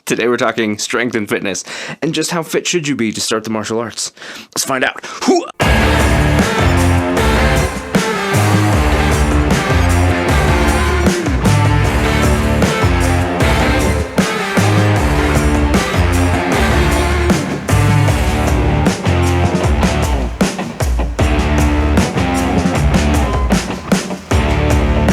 Today we're talking strength and fitness, and just how fit should you be to start the martial arts. Let's find out.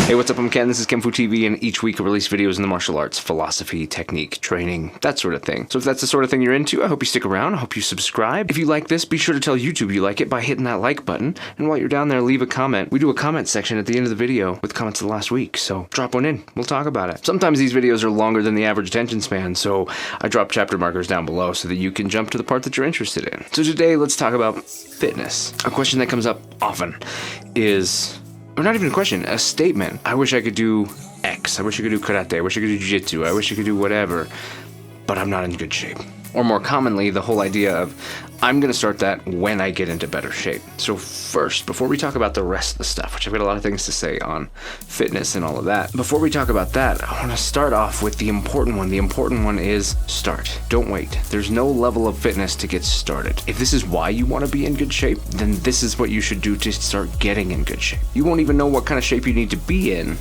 Hey, what's up? I'm Ken. This is kenfuTV, and each week I release videos in the martial arts, philosophy, technique, training, that sort of thing. So if that's the sort of thing you're into, I hope you stick around. I hope you subscribe. If you like this, be sure to tell YouTube you like it by hitting that like button. And while you're down there, leave a comment. We do a comment section at the end of the video with comments of the last week, so drop one in. We'll talk about it. Sometimes these videos are longer than the average attention span, so I drop chapter markers down below so that you can jump to the part that you're interested in. So today, let's talk about fitness. A question that comes up often is... or not even a question, a statement. I wish I could do X. I wish I could do karate. I wish I could do jiu-jitsu. I wish I could do whatever, but I'm not in good shape. Or more commonly, the whole idea of, I'm going to start that when I get into better shape. So first, before we talk about the rest of the stuff, which I've got a lot of things to say on fitness and all of that, before we talk about that, I want to start off with the important one. The important one is start. Don't wait. There's no level of fitness to get started. If this is why you want to be in good shape, then this is what you should do to start getting in good shape. You won't even know what kind of shape you need to be in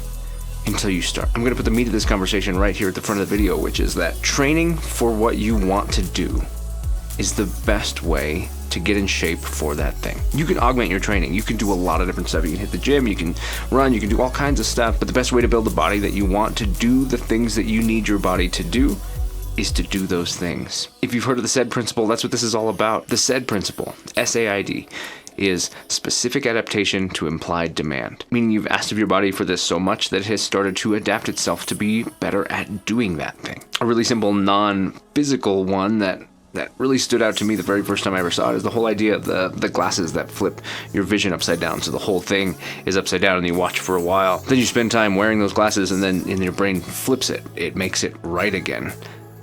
until you start. I'm going to put the meat of this conversation right here at the front of the video, which is that training for what you want to do is the best way to get in shape for that thing. You can augment your training. You can do a lot of different stuff. You can hit the gym, you can run, you can do all kinds of stuff, but the best way to build the body that you want to do the things that you need your body to do is to do those things. If you've heard of the SAID principle, that's what this is all about. The SAID principle, SAID, is specific adaptation to implied demand, meaning you've asked of your body for this so much that it has started to adapt itself to be better at doing that thing. A really simple non-physical one that really stood out to me the very first time I ever saw it is the whole idea of the glasses that flip your vision upside down. So the whole thing is upside down and you watch for a while. Then you spend time wearing those glasses and then your brain flips it. It makes it right again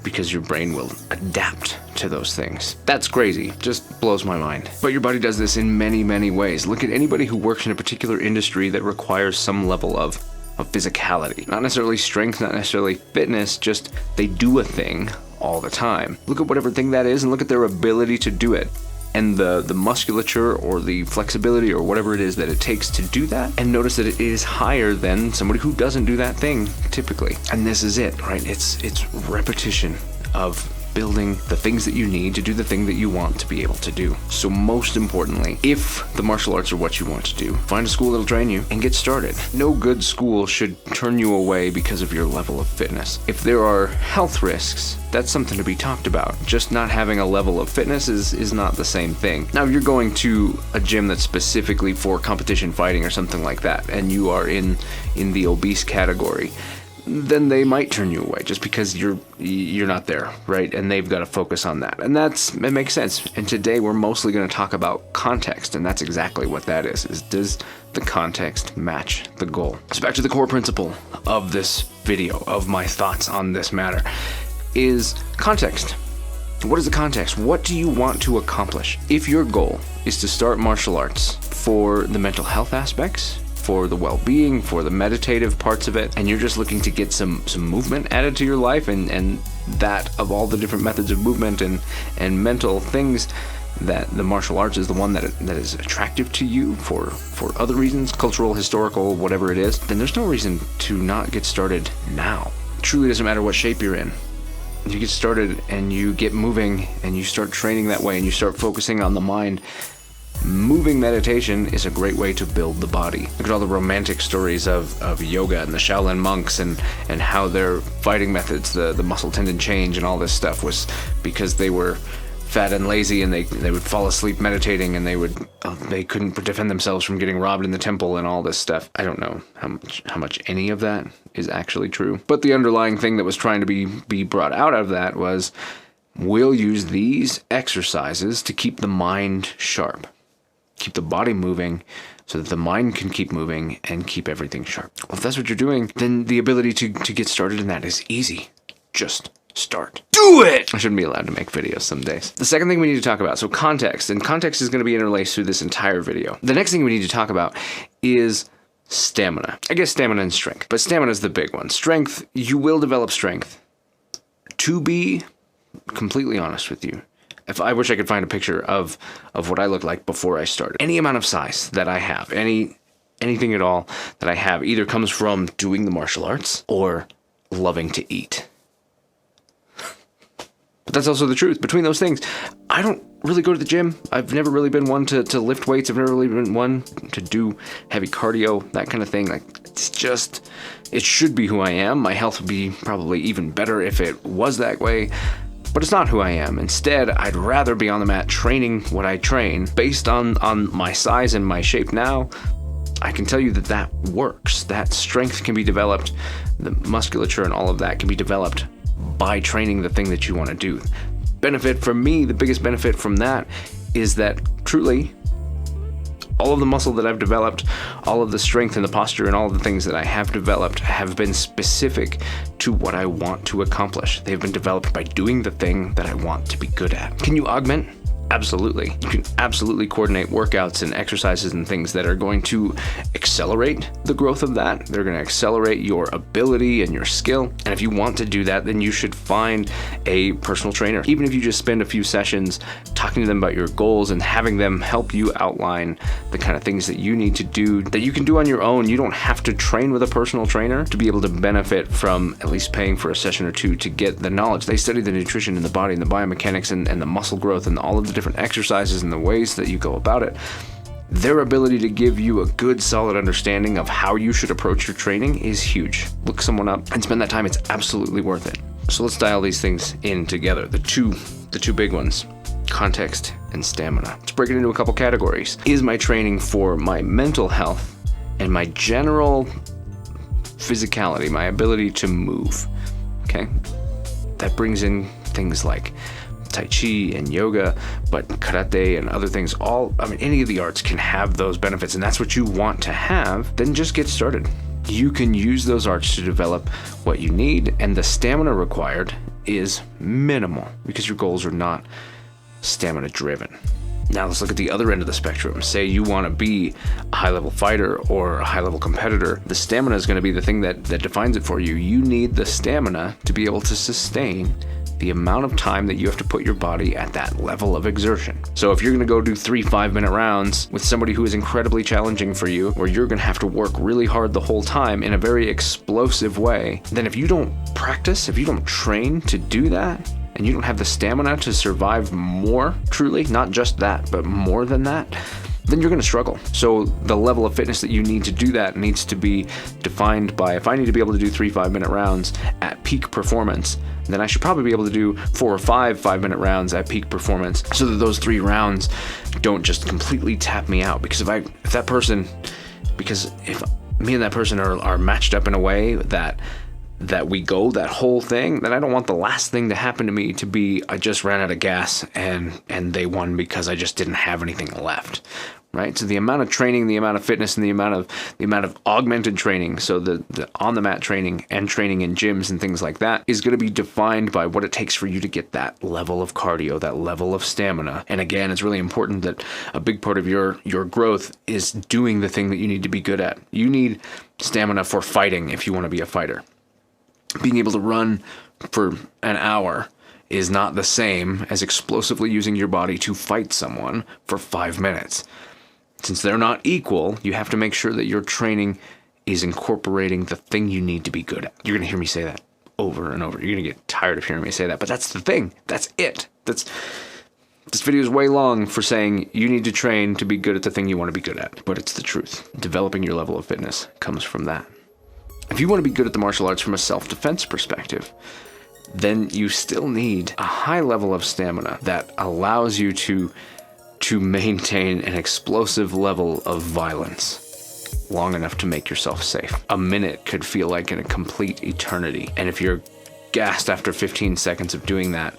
because your brain will adapt to those things. That's crazy. Just blows my mind. But your body does this in many, many ways. Look at anybody who works in a particular industry that requires some level of physicality. Not necessarily strength, not necessarily fitness, just they do a thing all the time. Look at whatever thing that is and look at their ability to do it. And the musculature or the flexibility or whatever it is that it takes to do that, and notice that it is higher than somebody who doesn't do that thing typically. And this is it, right? It's repetition of building the things that you need to do the thing that you want to be able to do. So most importantly, if the martial arts are what you want to do, find a school that'll train you and get started. No good school should turn you away because of your level of fitness. If there are health risks, that's something to be talked about. Just not having a level of fitness is not the same thing. Now, if you're going to a gym that's specifically for competition fighting or something like that, and you are in the obese category, then they might turn you away just because you're not there, right? And they've got to focus on that. And it makes sense. And today we're mostly going to talk about context, and that's exactly what that is does the context match the goal? So back to the core principle of this video, of my thoughts on this matter, is context. What is the context? What do you want to accomplish? If your goal is to start martial arts for the mental health aspects, for the well-being, for the meditative parts of it, and you're just looking to get some movement added to your life, and that of all the different methods of movement and mental things, that the martial arts is the one that is attractive to you for other reasons, cultural, historical, whatever it is, then there's no reason to not get started now. It truly doesn't matter what shape you're in. You get started and you get moving and you start training that way and you start focusing on the mind. Moving meditation is a great way to build the body. Look at all the romantic stories of yoga and the Shaolin monks and how their fighting methods, the muscle tendon change and all this stuff was because they were fat and lazy and they would fall asleep meditating and they couldn't defend themselves from getting robbed in the temple and all this stuff. I don't know how much any of that is actually true. But the underlying thing that was trying to be brought out of that was, we'll use these exercises to keep the mind sharp. Keep the body moving so that the mind can keep moving and keep everything sharp. Well, if that's what you're doing, then the ability to get started in that is easy. Just start. Do it! I shouldn't be allowed to make videos some days. The second thing we need to talk about, so context, and context is going to be interlaced through this entire video. The next thing we need to talk about is stamina. I guess stamina and strength, but stamina is the big one. Strength, you will develop strength To be completely honest with you, if I wish I could find a picture of what I looked like before I started. Any amount of size that I have, anything at all that I have either comes from doing the martial arts or loving to eat. But that's also the truth. Between those things, I don't really go to the gym. I've never really been one to lift weights. I've never really been one to do heavy cardio, that kind of thing. Like, it's just, it should be who I am. My health would be probably even better if it was that way. But it's not who I am. Instead, I'd rather be on the mat training what I train. Based on my size and my shape now, I can tell you that works. That strength can be developed. The musculature and all of that can be developed by training the thing that you want to do. Benefit for me, the biggest benefit from that is that truly all of the muscle that I've developed, all of the strength and the posture and all of the things that I have developed have been specific to what I want to accomplish. They've been developed by doing the thing that I want to be good at. Can you augment? Absolutely. You can absolutely coordinate workouts and exercises and things that are going to accelerate the growth of that. They're going to accelerate your ability and your skill. And if you want to do that, then you should find a personal trainer. Even if you just spend a few sessions talking to them about your goals and having them help you outline the kind of things that you need to do that you can do on your own. You don't have to train with a personal trainer to be able to benefit from at least paying for a session or two to get the knowledge. They study the nutrition in the body and the biomechanics and the muscle growth and all of the different exercises and the ways that you go about it. Their ability to give you a good solid understanding of how you should approach your training is huge. Look someone up and spend that time. It's absolutely worth it. So let's dial these things in together. The two big ones, context and stamina. Let's break it into a couple categories. Is my training for my mental health and my general physicality, my ability to move? Okay, that brings in things like Tai Chi and yoga, but karate and other things, any of the arts can have those benefits, and that's what you want to have. Then just get started. You can use those arts to develop what you need, and the stamina required is minimal because your goals are not stamina driven. Now let's look at the other end of the spectrum. Say you want to be a high-level fighter or a high-level competitor. The stamina is going to be the thing that defines it for you. You need the stamina to be able to sustain the amount of time that you have to put your body at that level of exertion. So if you're going to go do 3 5-minute rounds with somebody who is incredibly challenging for you, where you're going to have to work really hard the whole time in a very explosive way, then if you don't practice, if you don't train to do that, and you don't have the stamina to survive more, truly, not just that, but more than that, then you're going to struggle. So the level of fitness that you need to do that needs to be defined by, if I need to be able to do 3 5-minute rounds at peak performance, then I should probably be able to do 4 or 5 5-minute rounds at peak performance, so that those 3 rounds don't just completely tap me out. Because if me and that person are matched up in a way that we go that whole thing, then I don't want the last thing to happen to me to be I just ran out of gas and they won because I just didn't have anything left. Right? So the amount of training, the amount of fitness, and the amount of augmented training, so the on the mat training and training in gyms and things like that, is going to be defined by what it takes for you to get that level of cardio, that level of stamina. And again, it's really important that a big part of your growth is doing the thing that you need to be good at. You need stamina for fighting if you want to be a fighter. Being able to run for an hour is not the same as explosively using your body to fight someone for 5 minutes. Since they're not equal, you have to make sure that your training is incorporating the thing you need to be good at. You're going to hear me say that over and over. You're going to get tired of hearing me say that, but that's the thing. That's it. This video is way long for saying you need to train to be good at the thing you want to be good at, but it's the truth. Developing your level of fitness comes from that. If you want to be good at the martial arts from a self-defense perspective, then you still need a high level of stamina that allows you to maintain an explosive level of violence long enough to make yourself safe. A minute could feel like a complete eternity. And if you're gassed after 15 seconds of doing that,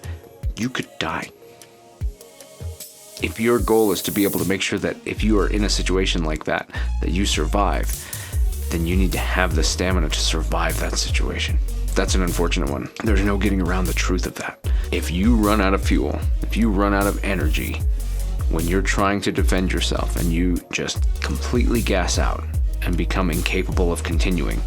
you could die. If your goal is to be able to make sure that if you are in a situation like that you survive, then you need to have the stamina to survive that situation. That's an unfortunate one. There's no getting around the truth of that. If you run out of fuel, if you run out of energy when you're trying to defend yourself and you just completely gas out and become incapable of continuing,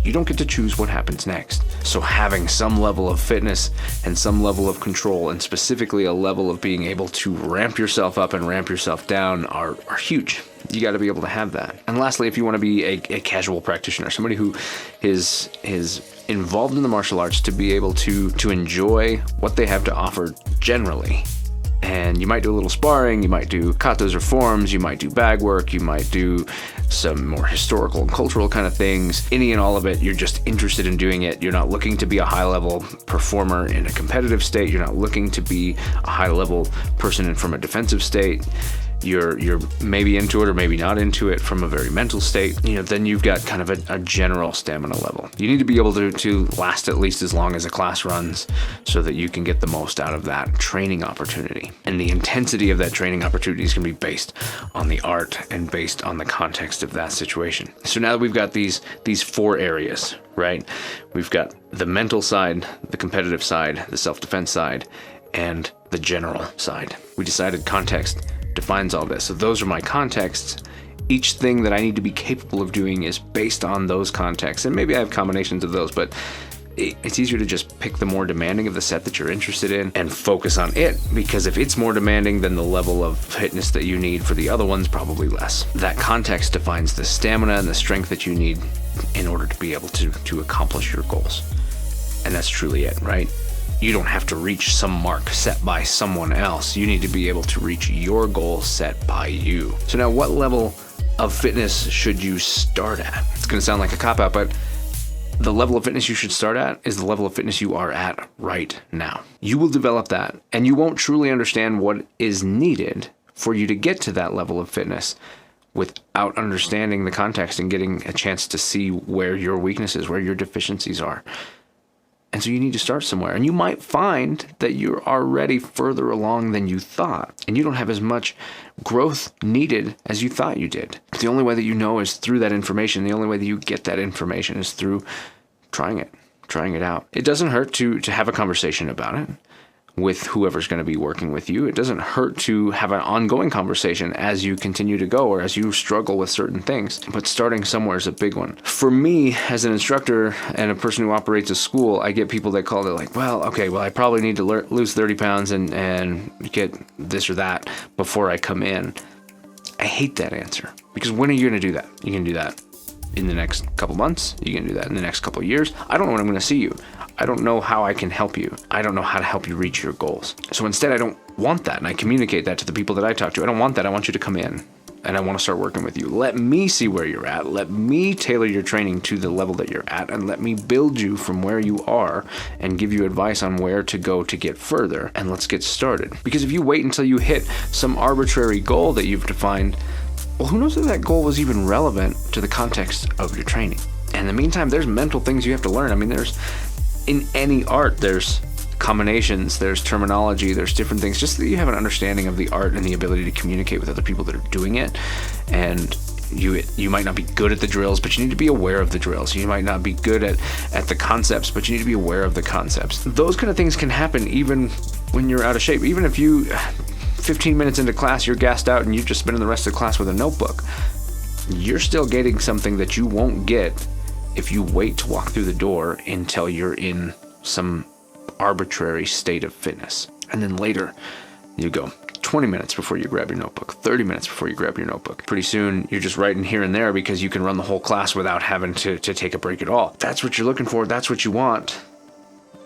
You don't get to choose what happens next. So having some level of fitness and some level of control, and specifically a level of being able to ramp yourself up and ramp yourself down are huge. You got to be able to have that. And lastly, if you want to be a casual practitioner, somebody who is involved in the martial arts, to be able to enjoy what they have to offer generally. And you might do a little sparring, you might do katas or forms, you might do bag work, you might do some more historical and cultural kind of things. Any and all of it, you're just interested in doing it. You're not looking to be a high-level performer in a competitive state. You're not looking to be a high-level person from a defensive state. You're maybe into it or maybe not into it from a very mental state. Then you've got kind of a general stamina level. You need to be able to last at least as long as a class runs so that you can get the most out of that training opportunity. And the intensity of that training opportunity is going to be based on the art and based on the context of that situation. So now that we've got these 4 areas, right? We've got the mental side, the competitive side, the self-defense side, and the general side. We decided context defines all this. So those are my contexts. Each thing that I need to be capable of doing is based on those contexts. And maybe I have combinations of those, but it's easier to just pick the more demanding of the set that you're interested in and focus on it, because if it's more demanding, then the level of fitness that you need for the other one's probably less. That context defines the stamina and the strength that you need in order to be able to accomplish your goals. And that's truly it, right? You don't have to reach some mark set by someone else. You need to be able to reach your goal set by you. So now, what level of fitness should you start at? It's going to sound like a cop-out, but the level of fitness you should start at is the level of fitness you are at right now. You will develop that, and you won't truly understand what is needed for you to get to that level of fitness without understanding the context and getting a chance to see where your weaknesses, where your deficiencies are. And so you need to start somewhere. And you might find that you're already further along than you thought, and you don't have as much growth needed as you thought you did. The only way that you know is through that information. The only way that you get that information is through trying it out. It doesn't hurt to have a conversation about it with whoever's going to be working with you. It doesn't hurt to have an ongoing conversation as you continue to go or as you struggle with certain things. But starting somewhere is a big one. For me, as an instructor and a person who operates a school, I get people that call it like, well, I probably need to lose 30 pounds and get this or that before I come in. I hate that answer, because when are you going to do that? You can do that in the next couple months. You can do that in the next couple of years. I don't know when I'm going to see you. I don't know how I can help you. I don't know how to help you reach your goals. So instead, I don't want that, and I communicate that to the people that I talk to. I don't want that. I want you to come in, and I want to start working with you. Let me see where you're at. Let me tailor your training to the level that you're at, and let me build you from where you are and give you advice on where to go to get further, and let's get started. Because if you wait until you hit some arbitrary goal that you've defined, well, who knows if that goal was even relevant to the context of your training? And in the meantime, there's mental things you have to learn. I mean, in any art, there's combinations, there's terminology, there's different things, just so that you have an understanding of the art and the ability to communicate with other people that are doing it. And you might not be good at the drills, but you need to be aware of the drills. You might not be good at the concepts, but you need to be aware of the concepts. Those kind of things can happen even when you're out of shape. Even if 15 minutes into class, you're gassed out and you've just spending the rest of the class with a notebook, you're still getting something that you won't get if you wait to walk through the door until you're in some arbitrary state of fitness. And then later, you go 20 minutes before you grab your notebook, 30 minutes before you grab your notebook. Pretty soon, you're just writing here and there because you can run the whole class without having to take a break at all. That's what you're looking for. That's what you want.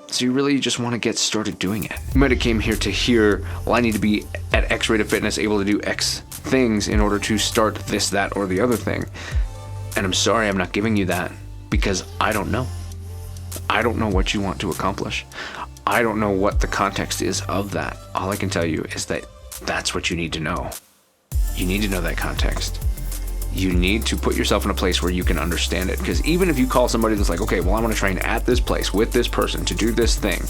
So you really just want to get started doing it. You might have came here to hear, well, I need to be at X rate of fitness, able to do X things in order to start this, that, or the other thing. And I'm sorry, I'm not giving you that, because I don't know. I don't know what you want to accomplish. I don't know what the context is of that. All I can tell you is that that's what you need to know. You need to know that context. You need to put yourself in a place where you can understand it. Because even if you call somebody that's like, okay, well, I want to train at this place with this person to do this thing,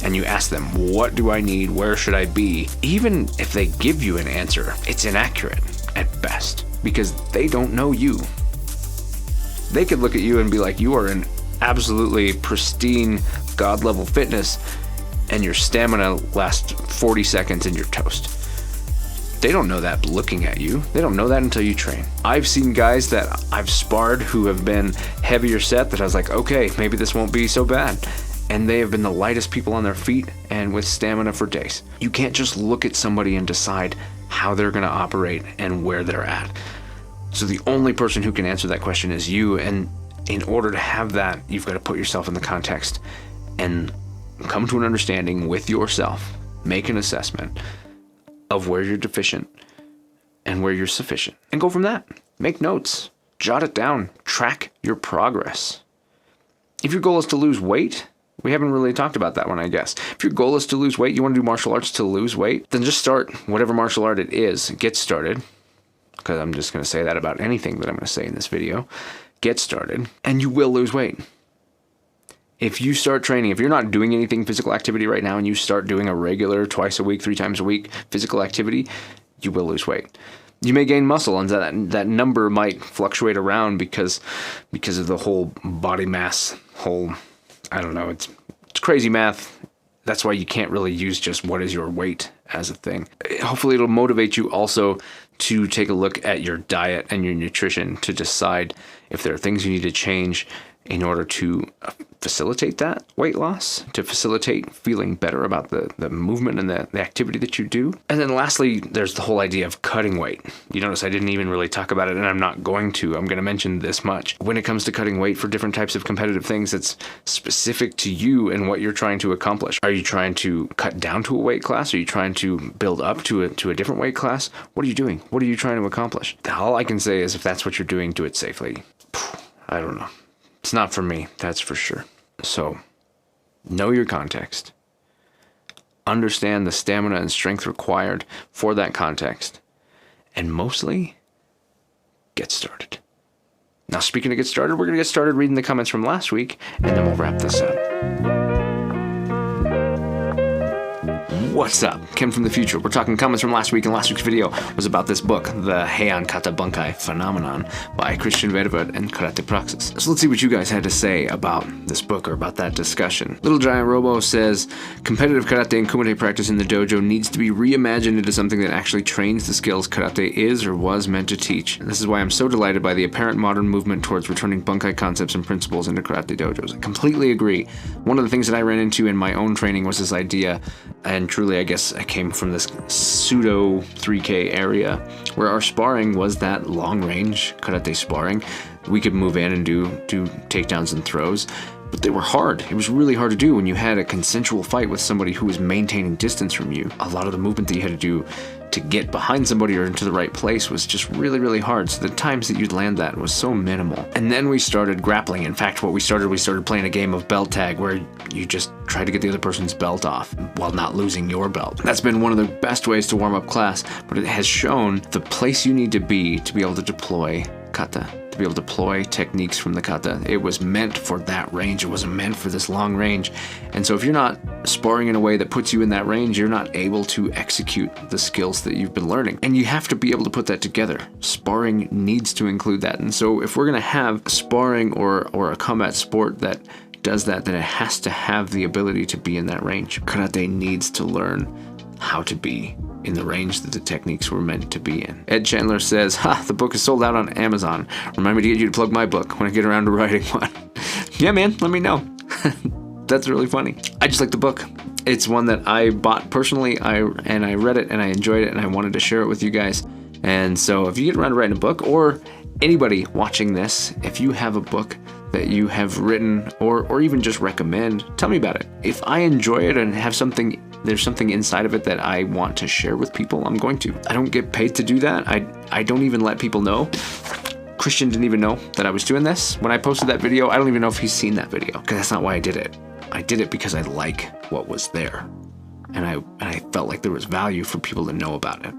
and you ask them, what do I need? Where should I be? Even if they give you an answer, it's inaccurate at best, because they don't know you. They could look at you and be like, you are in absolutely pristine God level fitness, and your stamina lasts 40 seconds and you're toast. They don't know that looking at you. They don't know that until you train. I've seen guys that I've sparred who have been heavier set that I was like, okay, maybe this won't be so bad. And they have been the lightest people on their feet and with stamina for days. You can't just look at somebody and decide how they're going to operate and where they're at. So the only person who can answer that question is you. And in order to have that, you've got to put yourself in the context and come to an understanding with yourself. Make an assessment of where you're deficient and where you're sufficient. And go from that. Make notes. Jot it down. Track your progress. If your goal is to lose weight, we haven't really talked about that one, I guess. If your goal is to lose weight, you want to do martial arts to lose weight, then just start whatever martial art it is. Get started. Because I'm just going to say that about anything that I'm going to say in this video. Get started, and you will lose weight. If you start training, if you're not doing anything physical activity right now and you start doing a regular twice a week, 3 times a week physical activity, you will lose weight. You may gain muscle, and that number might fluctuate around because of the whole body mass, I don't know, it's crazy math. That's why you can't really use just what is your weight as a thing. Hopefully it'll motivate you also to take a look at your diet and your nutrition to decide if there are things you need to change in order to facilitate that weight loss, to facilitate feeling better about the movement and the activity that you do. And then lastly, there's the whole idea of cutting weight. You notice I didn't even really talk about it, and I'm not going to. I'm going to mention this much. When it comes to cutting weight for different types of competitive things, it's specific to you and what you're trying to accomplish. Are you trying to cut down to a weight class? Are you trying to build up to a different weight class? What are you doing? What are you trying to accomplish? All I can say is if that's what you're doing, do it safely. I don't know. It's not for me, that's for sure. So, know your context. Understand the stamina and strength required for that context. And mostly, get started. Now, speaking of get started, we're going to get started reading the comments from last week, and then we'll wrap this up. What's up? Ken from the future. We're talking comments from last week, and last week's video was about this book, The Heian Kata Bunkai Phenomenon by Christian Verwoerd and Karate Praxis. So let's see what you guys had to say about this book or about that discussion. Little Giant Robo says, competitive karate and kumite practice in the dojo needs to be reimagined into something that actually trains the skills karate is or was meant to teach. And this is why I'm so delighted by the apparent modern movement towards returning bunkai concepts and principles into karate dojos. I completely agree. One of the things that I ran into in my own training was this idea, and truly I guess I came from this pseudo 3K area where our sparring was that long range karate sparring. We could move in and do takedowns and throws, but they were hard. It was really hard to do when you had a consensual fight with somebody who was maintaining distance from you. A lot of the movement that you had to do to get behind somebody or into the right place was just really, really hard. So the times that you'd land that was so minimal. And then we started grappling. In fact, we started playing a game of belt tag where you just try to get the other person's belt off while not losing your belt. That's been one of the best ways to warm up class, but it has shown the place you need to be able to deploy kata, to be able to deploy techniques from the kata. It was meant for that range. It wasn't meant for this long range. And so if you're not sparring in a way that puts you in that range, you're not able to execute the skills that you've been learning. And you have to be able to put that together. Sparring needs to include that. And so if we're going to have sparring or a combat sport that does that, then it has to have the ability to be in that range. Karate needs to learn how to be in the range that the techniques were meant to be in. Ed Chandler says, the book is sold out on Amazon. Remind me to get you to plug my book when I get around to writing one. Yeah, man, let me know. That's really funny. I just like the book. It's one that I bought personally, and I read it and I enjoyed it and I wanted to share it with you guys. And so if you get around to writing a book, or anybody watching this, if you have a book that you have written or even just recommend, tell me about it. If I enjoy it and have there's something inside of it that I want to share with people, I'm going to. I don't get paid to do that. I don't even let people know. Christian didn't even know that I was doing this. When I posted that video, I don't even know if he's seen that video, because that's not why I did it. I did it because I like what was there. And I felt like there was value for people to know about it.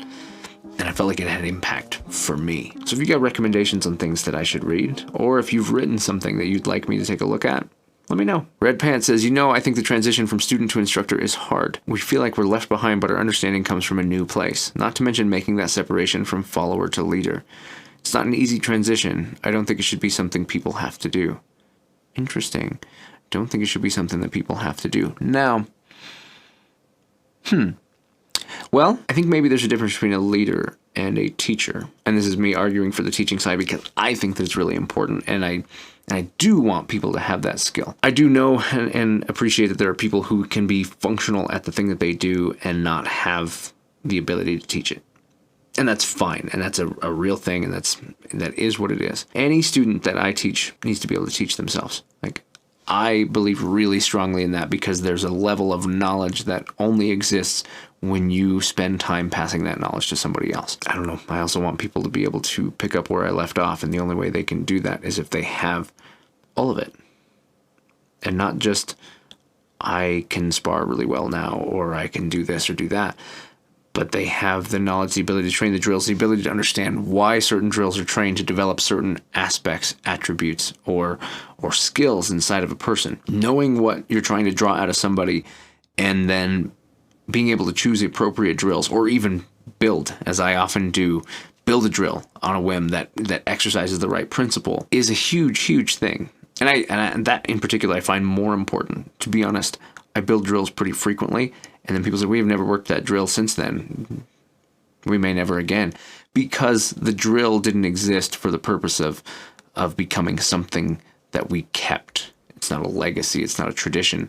And I felt like it had impact for me. So if you got recommendations on things that I should read, or if you've written something that you'd like me to take a look at, let me know. Red Pants says, I think the transition from student to instructor is hard. We feel like we're left behind, but our understanding comes from a new place. Not to mention making that separation from follower to leader. It's not an easy transition. I don't think it should be something people have to do. Interesting. Don't think it should be something that people have to do. Now, Well, I think maybe there's a difference between a leader and a teacher. And this is me arguing for the teaching side because I think that it's really important, and I do want people to have that skill. I do know and appreciate that there are people who can be functional at the thing that they do and not have the ability to teach it. And that's fine, and that's a real thing, and that is what it is. Any student that I teach needs to be able to teach themselves. Like, I believe really strongly in that because there's a level of knowledge that only exists when you spend time passing that knowledge to somebody else. I don't know. I also want people to be able to pick up where I left off, and the only way they can do that is if they have all of it. And not just, I can spar really well now, or I can do this or do that. But they have the knowledge, the ability to train the drills, the ability to understand why certain drills are trained to develop certain aspects, attributes, or skills inside of a person. Knowing what you're trying to draw out of somebody, and then being able to choose the appropriate drills, or even build, as I often do, build a drill on a whim that exercises the right principle, is a huge, huge thing. And that in particular I find more important. To be honest, I build drills pretty frequently, and then people say, we've never worked that drill since then. We may never again. Because the drill didn't exist for the purpose of becoming something that we kept. It's not a legacy, it's not a tradition.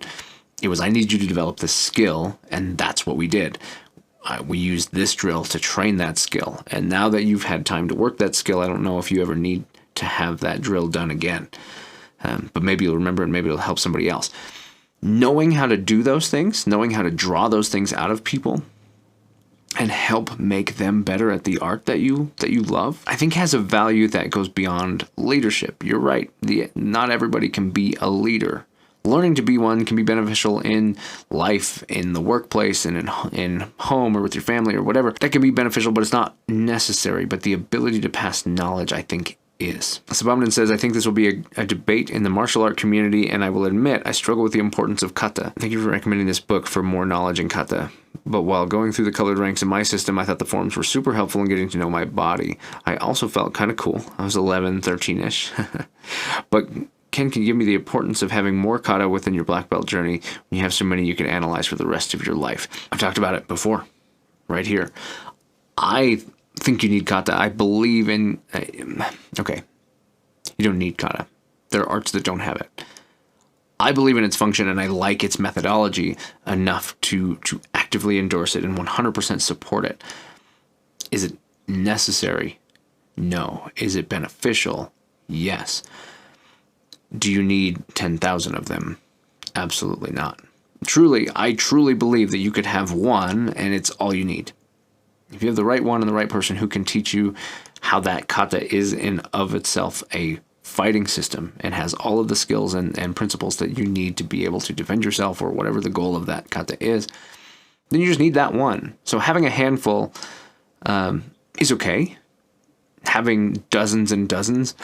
It was, I need you to develop this skill, and that's what we did. We used this drill to train that skill. And now that you've had time to work that skill, I don't know if you ever need to have that drill done again. But maybe you'll remember it, and maybe it'll help somebody else. Knowing how to do those things, knowing how to draw those things out of people and help make them better at the art that you love, I think has a value that goes beyond leadership. You're right. Not everybody can be a leader. Learning to be one can be beneficial in life, in the workplace, and in home, or with your family, or whatever. That can be beneficial, but it's not necessary. But the ability to pass knowledge, I think, is. Sabamden says, I think this will be a debate in the martial art community, and I will admit I struggle with the importance of kata. Thank you for recommending this book for more knowledge in kata. But while going through the colored ranks in my system, I thought the forms were super helpful in getting to know my body. I also felt kind of cool. I was 11, 13-ish. But Ken can give me the importance of having more kata within your black belt journey when you have so many you can analyze for the rest of your life. I've talked about it before, right here. I think you need kata. I believe in... okay, you don't need kata. There are arts that don't have it. I believe in its function, and I like its methodology enough to actively endorse it and 100% support it. Is it necessary? No. Is it beneficial? Yes. Do you need 10,000 of them? Absolutely not. I truly believe that you could have one, and it's all you need. If you have the right one and the right person who can teach you how that kata is in of itself a fighting system and has all of the skills and principles that you need to be able to defend yourself, or whatever the goal of that kata is, then you just need that one. So having a handful is okay. Having dozens and dozens,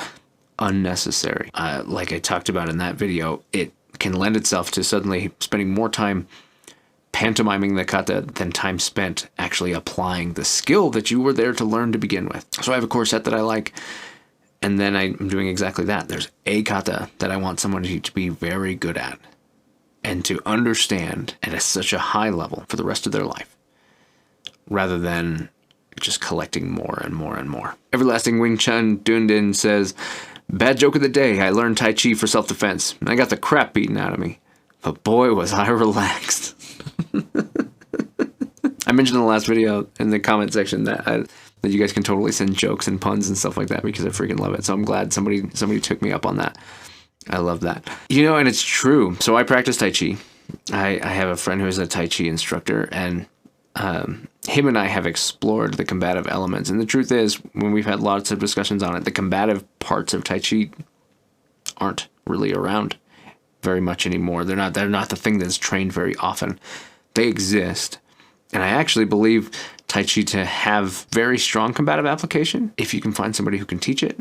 unnecessary. Like I talked about in that video, it can lend itself to suddenly spending more time pantomiming the kata than time spent actually applying the skill that you were there to learn to begin with. So I have a core set that I like, and then I'm doing exactly that. There's a kata that I want someone to be very good at and to understand at such a high level for the rest of their life, rather than just collecting more and more and more. Everlasting Wing Chun Dundin says, bad joke of the day. I learned Tai Chi for self-defense, and I got the crap beaten out of me. But boy, was I relaxed. I mentioned in the last video in the comment section that you guys can totally send jokes and puns and stuff like that because I freaking love it. So I'm glad somebody took me up on that. I love that. You know, and it's true. So I practice Tai Chi. I have a friend who is a Tai Chi instructor, and him and I have explored the combative elements. And the truth is, when we've had lots of discussions on it, the combative parts of Tai Chi aren't really around very much anymore. They're not the thing that's trained very often. They exist. And I actually believe Tai Chi to have very strong combative application if you can find somebody who can teach it.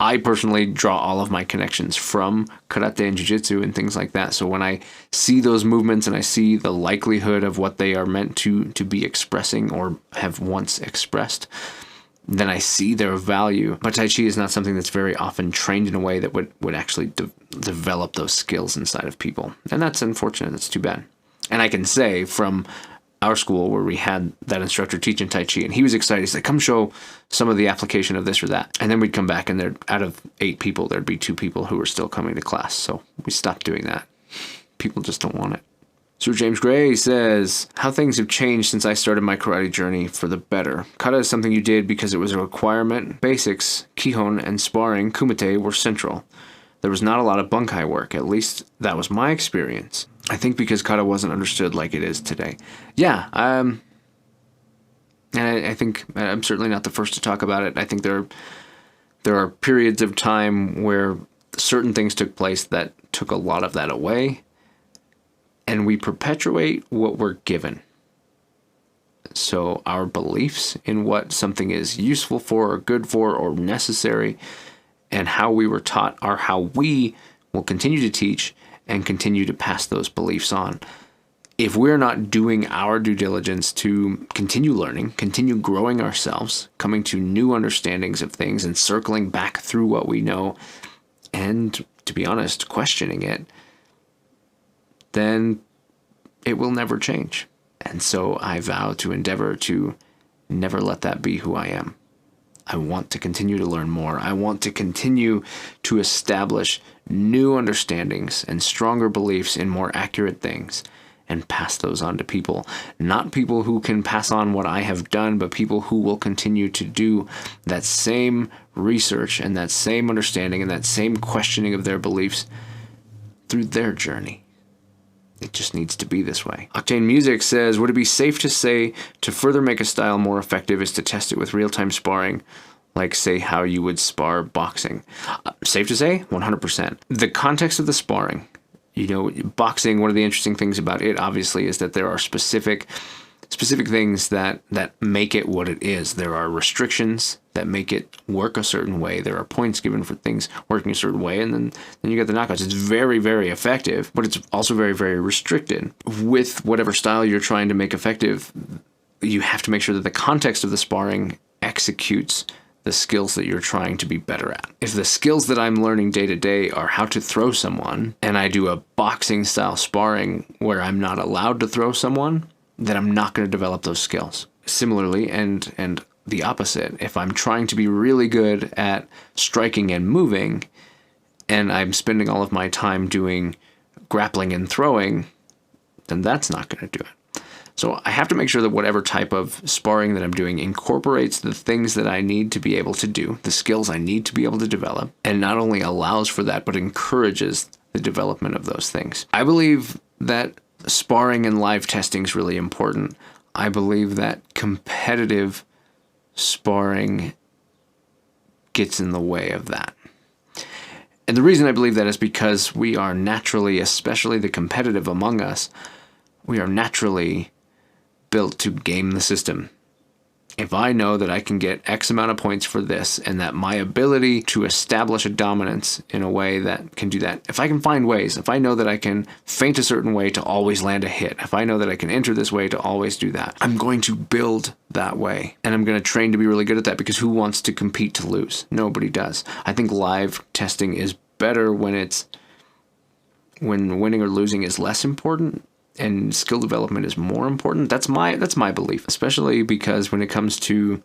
I personally draw all of my connections from karate and jiu-jitsu and things like that. So when I see those movements and I see the likelihood of what they are meant to be expressing or have once expressed, then I see their value. But Tai Chi is not something that's very often trained in a way that would actually develop those skills inside of people. And that's unfortunate. That's too bad. And I can say from our school where we had that instructor teaching Tai Chi, and he was excited. He's like, come show some of the application of this or that. And then we'd come back, and there, out of 8 people, there'd be 2 people who were still coming to class. So we stopped doing that. People just don't want it. Sir James Gray says, how things have changed since I started my karate journey for the better. Kata is something you did because it was a requirement. Basics, kihon, and sparring, kumite, were central. There was not a lot of bunkai work. At least that was my experience. I think because kata wasn't understood like it is today. Yeah, and I think I'm certainly not the first to talk about it. I think there are periods of time where certain things took place that took a lot of that away. And we perpetuate what we're given. So our beliefs in what something is useful for or good for or necessary and how we were taught are how we will continue to teach and continue to pass those beliefs on. If we're not doing our due diligence to continue learning, continue growing ourselves, coming to new understandings of things and circling back through what we know and, to be honest, questioning it, then it will never change. And so I vow to endeavor to never let that be who I am. I want to continue to learn more. I want to continue to establish new understandings and stronger beliefs in more accurate things and pass those on to people. Not people who can pass on what I have done, but people who will continue to do that same research and that same understanding and that same questioning of their beliefs through their journey. It just needs to be this way. Octane Music says, would it be safe to say to further make a style more effective is to test it with real-time sparring, like say how you would spar boxing? Safe to say? 100%. The context of the sparring, boxing, one of the interesting things about it, obviously, is that there are specific things that make it what it is. There are restrictions that make it work a certain way. There are points given for things working a certain way, and then you get the knockouts. It's very, very effective, but it's also very, very restricted. With whatever style you're trying to make effective, you have to make sure that the context of the sparring executes the skills that you're trying to be better at. If the skills that I'm learning day to day are how to throw someone, and I do a boxing style sparring where I'm not allowed to throw someone, then I'm not going to develop those skills. Similarly, and the opposite, if I'm trying to be really good at striking and moving, and I'm spending all of my time doing grappling and throwing, then that's not going to do it. So I have to make sure that whatever type of sparring that I'm doing incorporates the things that I need to be able to do, the skills I need to be able to develop, and not only allows for that, but encourages the development of those things. I believe that sparring and live testing is really important. I believe that competitive sparring gets in the way of that. And the reason I believe that is because we are naturally, especially the competitive among us, we are naturally built to game the system. If I know that I can get X amount of points for this, and that my ability to establish a dominance in a way that can do that, if I can find ways, if I know that I can feint a certain way to always land a hit, if I know that I can enter this way to always do that, I'm going to build that way. And I'm going to train to be really good at that, because who wants to compete to lose? Nobody does. I think live testing is better when winning or losing is less important and skill development is more important. That's my belief, especially because when it comes to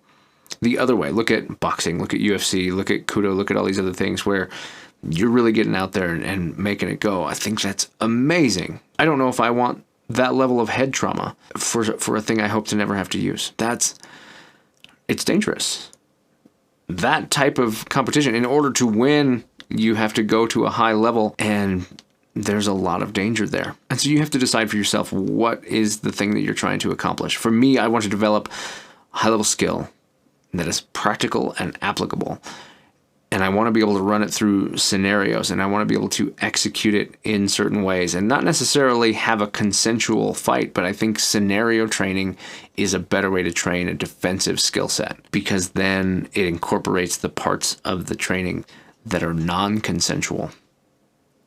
the other way, look at boxing, look at UFC, look at Kudo, look at all these other things where you're really getting out there and making it go. I think that's amazing. I don't know if I want that level of head trauma for a thing I hope to never have to use. It's dangerous. That type of competition, in order to win, you have to go to a high level, and there's a lot of danger there. And so you have to decide for yourself, what is the thing that you're trying to accomplish? For me, I want to develop high-level skill that is practical and applicable. And I want to be able to run it through scenarios, and I want to be able to execute it in certain ways, and not necessarily have a consensual fight, but I think scenario training is a better way to train a defensive skill set, because then it incorporates the parts of the training that are non-consensual.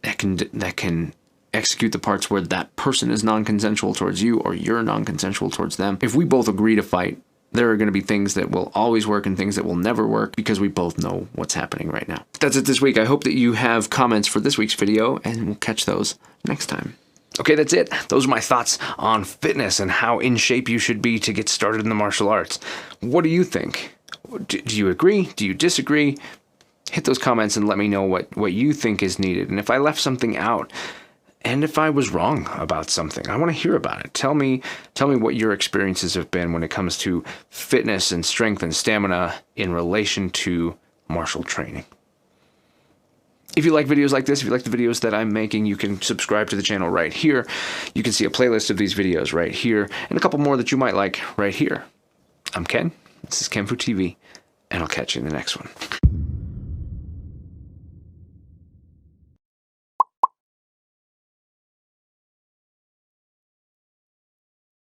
That can execute the parts where that person is non-consensual towards you, or you're non-consensual towards them. If we both agree to fight, there are going to be things that will always work and things that will never work, because we both know what's happening right now. That's it this week. I hope that you have comments for this week's video, and we'll catch those next time. Okay, that's it. Those are my thoughts on fitness and how in shape you should be to get started in the martial arts. What do you think? Do you agree? Do you disagree? Hit those comments and let me know what you think is needed. And if I left something out, and if I was wrong about something, I want to hear about it. Tell me what your experiences have been when it comes to fitness and strength and stamina in relation to martial training. If you like videos like this, if you like the videos that I'm making, you can subscribe to the channel right here. You can see a playlist of these videos right here, and a couple more that you might like right here. I'm Ken. This is kenfuTV, and I'll catch you in the next one.